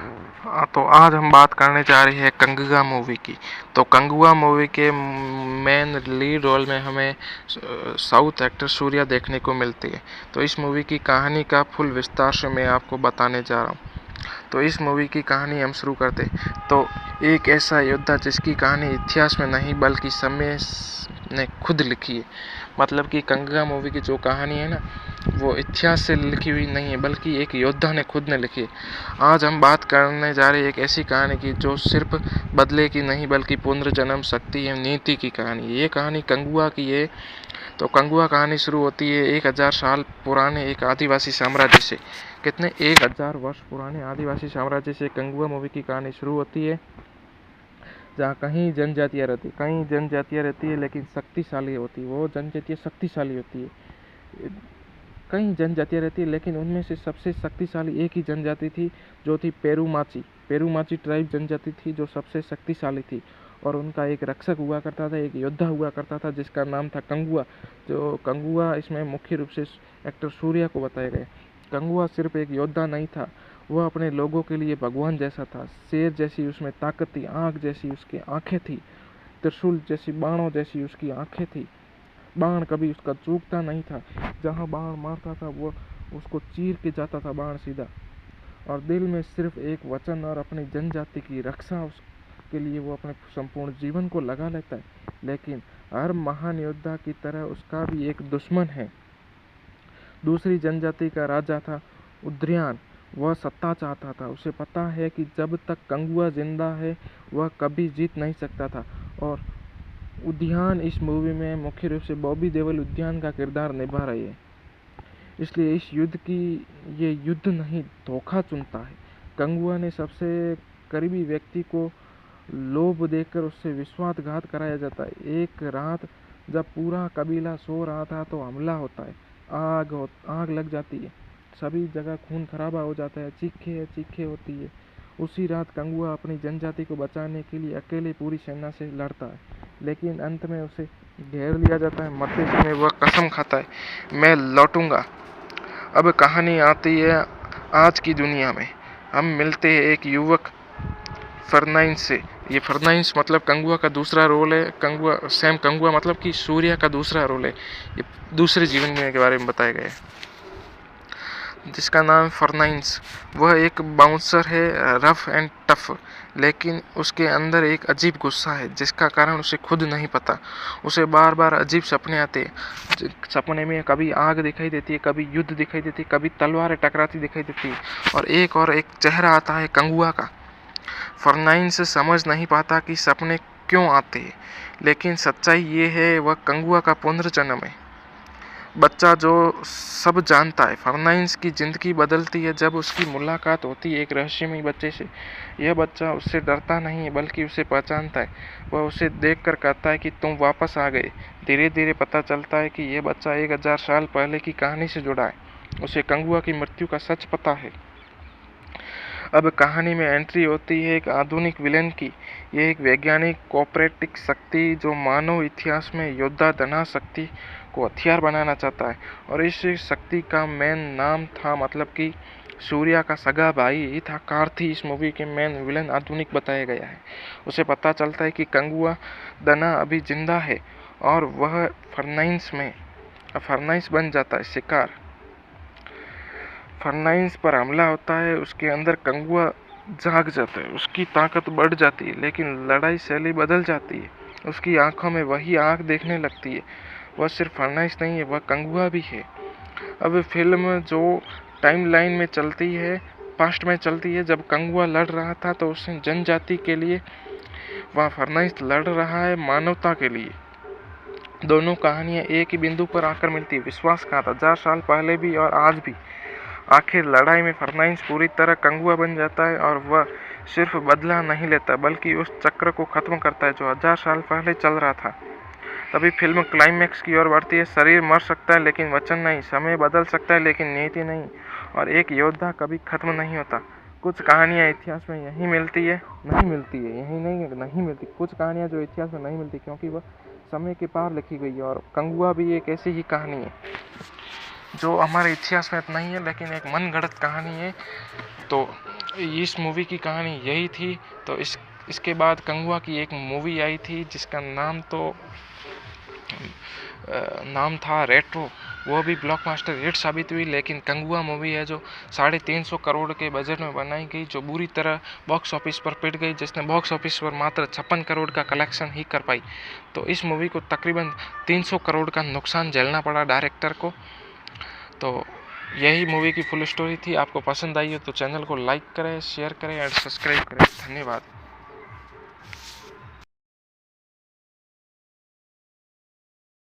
हाँ, तो आज हम बात करने जा रहे हैं कंगुआ मूवी की। तो कंगुआ मूवी के मेन लीड रोल में हमें साउथ एक्टर सूर्या देखने को मिलती है। तो इस मूवी की कहानी का फुल विस्तार से मैं आपको बताने जा रहा हूँ। तो इस मूवी की कहानी हम शुरू करते। तो एक ऐसा योद्धा जिसकी कहानी इतिहास में नहीं बल्कि समय ने खुद लिखी है। मतलब कि कंगुआ मूवी की जो कहानी है ना, वो इतिहास से लिखी हुई नहीं है बल्कि एक योद्धा ने खुद ने लिखी है। आज हम बात करने जा रहे हैं एक ऐसी कहानी की जो सिर्फ बदले की नहीं बल्कि पुनर्जन्म शक्ति एवं नीति की कहानी है। ये कहानी कंगुआ की है। तो कंगुआ कहानी शुरू होती है 1000 साल पुराने एक आदिवासी साम्राज्य से। कितने 1000 वर्ष पुराने आदिवासी साम्राज्य से कंगुआ मूवी की कहानी शुरू होती है, जहाँ कहीं जनजातियाँ रहती है लेकिन शक्तिशाली होती है। वो जनजातियाँ शक्तिशाली होती है। कई जनजातियाँ रहती है लेकिन उनमें से सबसे शक्तिशाली एक ही जनजाति थी जो थी पेरूमाची ट्राइब जनजाति थी जो सबसे शक्तिशाली थी। और उनका एक रक्षक हुआ करता था, एक योद्धा हुआ करता था जिसका नाम था कंगुआ। जो कंगुआ इसमें मुख्य रूप से एक्टर सूर्या को बताया गया। कंगुआ सिर्फ एक योद्धा नहीं था, वह अपने लोगों के लिए भगवान जैसा था। शेर जैसी उसमें ताकत थी, आँख जैसी उसकी आँखें थी, त्रिशूल जैसी बाणों जैसी उसकी आँखें थी। बाण कभी उसका चूकता नहीं था, जहाँ बाण मारता था वो उसको चीर के जाता था बाण सीधा। और दिल में सिर्फ एक वचन और अपनी जनजाति की रक्षा उसके लिए वो अपने संपूर्ण जीवन को लगा लेता है। लेकिन हर महान योद्धा की तरह उसका भी एक दुश्मन है। दूसरी जनजाति का राजा था उद्यान। वह सत्ता चाहता था। उसे पता है कि जब तक कंगुआ जिंदा है वह कभी जीत नहीं सकता था। और उद्यान इस मूवी में मुख्य रूप से बॉबी देओल उद्यान का किरदार निभा रही है। इसलिए इस युद्ध की ये युद्ध नहीं धोखा चुनता है। कंगुआ ने सबसे करीबी व्यक्ति को लोभ देकर उससे विश्वासघात कराया जाता है। एक रात जब पूरा कबीला सो रहा था तो हमला होता है। आग लग जाती है, सभी जगह खून खराबा हो जाता है, चीखें होती है। उसी रात कंगुआ अपनी जनजाति को बचाने के लिए अकेले पूरी सेना से लड़ता है, लेकिन अंत में उसे घेर लिया जाता है। मरते समय वह कसम खाता है, मैं लौटूंगा। अब कहानी आती है आज की दुनिया में। हम मिलते हैं एक युवक फर्नाइंस से। ये फर्नाइंस मतलब कंगुआ का दूसरा रोल है। कंगुआ मतलब कि सूर्या का दूसरा रोल है। ये दूसरे जीवन के बारे में बताया गया है, जिसका नाम फर्नाइंस। वह एक बाउंसर है, रफ एंड टफ, लेकिन उसके अंदर एक अजीब गुस्सा है जिसका कारण उसे खुद नहीं पता। उसे बार बार अजीब सपने आते हैं। सपने में कभी आग दिखाई देती है, कभी युद्ध दिखाई देती है, कभी तलवारें टकराती दिखाई देती है, और एक चेहरा आता है कंगुआ का। फर्नाइंस समझ नहीं पाता कि सपने क्यों आते हैं, लेकिन सच्चाई ये है वह कंगुआ का पुनर्जन्म है। बच्चा जो सब जानता है। फर्नाइंस की जिंदगी बदलती है जब उसकी मुलाकात होती है एक रहस्यमयी बच्चे से। यह बच्चा उससे डरता नहीं है बल्कि उसे पहचानता है। वह उसे देखकर कहता है कि तुम वापस आ गए। धीरे धीरे पता चलता है कि यह बच्चा 1000 साल पहले की कहानी से जुड़ा है। उसे कंगुआ की मृत्यु का सच पता है। अब कहानी में एंट्री होती है एक आधुनिक विलेन की। यह एक वैज्ञानिक कोऑपरेटिव शक्ति जो मानव इतिहास में योद्धा धना शक्ति को हथियार बनाना चाहता है। और इस शक्ति का मेन नाम था, मतलब कि सूर्या का सगा भाई ही था, कार्थी। इस मूवी के मेन विलेन आधुनिक बताया गया है। उसे पता चलता है कि कंगुआ धना अभी जिंदा है और वह फर्नाइंस बन जाता है शिकार। फर्नाइंस पर हमला होता है। उसके अंदर कंगुआ जाग जाता है, उसकी ताकत बढ़ जाती है, लेकिन लड़ाई शैली बदल जाती है। उसकी आंखों में वही आग देखने लगती है। वह सिर्फ फर्नाइंस नहीं है, वह कंगुआ भी है। अब फिल्म जो टाइमलाइन में चलती है, पास्ट में चलती है। जब कंगुआ लड़ रहा था तो उसने जनजाति के लिए, वहाँ फर्नाइंस लड़ रहा है मानवता के लिए। दोनों कहानियाँ एक ही बिंदु पर आकर मिलती है, विश्वासघात। 1000 साल पहले भी और आज भी। आखिर लड़ाई में फर्नाइंस पूरी तरह कंगुआ बन जाता है और वह सिर्फ बदला नहीं लेता बल्कि उस चक्र को खत्म करता है जो 1000 साल पहले चल रहा था। तभी फिल्म क्लाइमैक्स की ओर बढ़ती है। शरीर मर सकता है लेकिन वचन नहीं, समय बदल सकता है लेकिन नीति नहीं, और एक योद्धा कभी खत्म नहीं होता। कुछ कहानियाँ इतिहास में नहीं मिलती है, नहीं मिलती। कुछ कहानियाँ जो इतिहास में नहीं मिलती क्योंकि वह समय के पार लिखी गई है। और कंगुआ भी एक ऐसी ही कहानी है जो हमारे इतिहास में नहीं है लेकिन एक मनगढ़ंत कहानी है। तो इस मूवी की कहानी यही थी। तो इसके बाद कंगुआ की एक मूवी आई थी जिसका नाम था रेट्रो। वो भी ब्लॉकबस्टर हिट साबित हुई, लेकिन कंगुआ मूवी है जो 350 करोड़ के बजट में बनाई गई, जो बुरी तरह बॉक्स ऑफिस पर पिट गई, जिसने बॉक्स ऑफिस पर मात्र 56 करोड़ का कलेक्शन ही कर पाई। तो इस मूवी को तकरीबन 300 करोड़ का नुकसान झेलना पड़ा डायरेक्टर को। तो यही मूवी की फुल स्टोरी थी। आपको पसंद आई हो तो चैनल को लाइक करें, शेयर करें और सब्सक्राइब करें। धन्यवाद।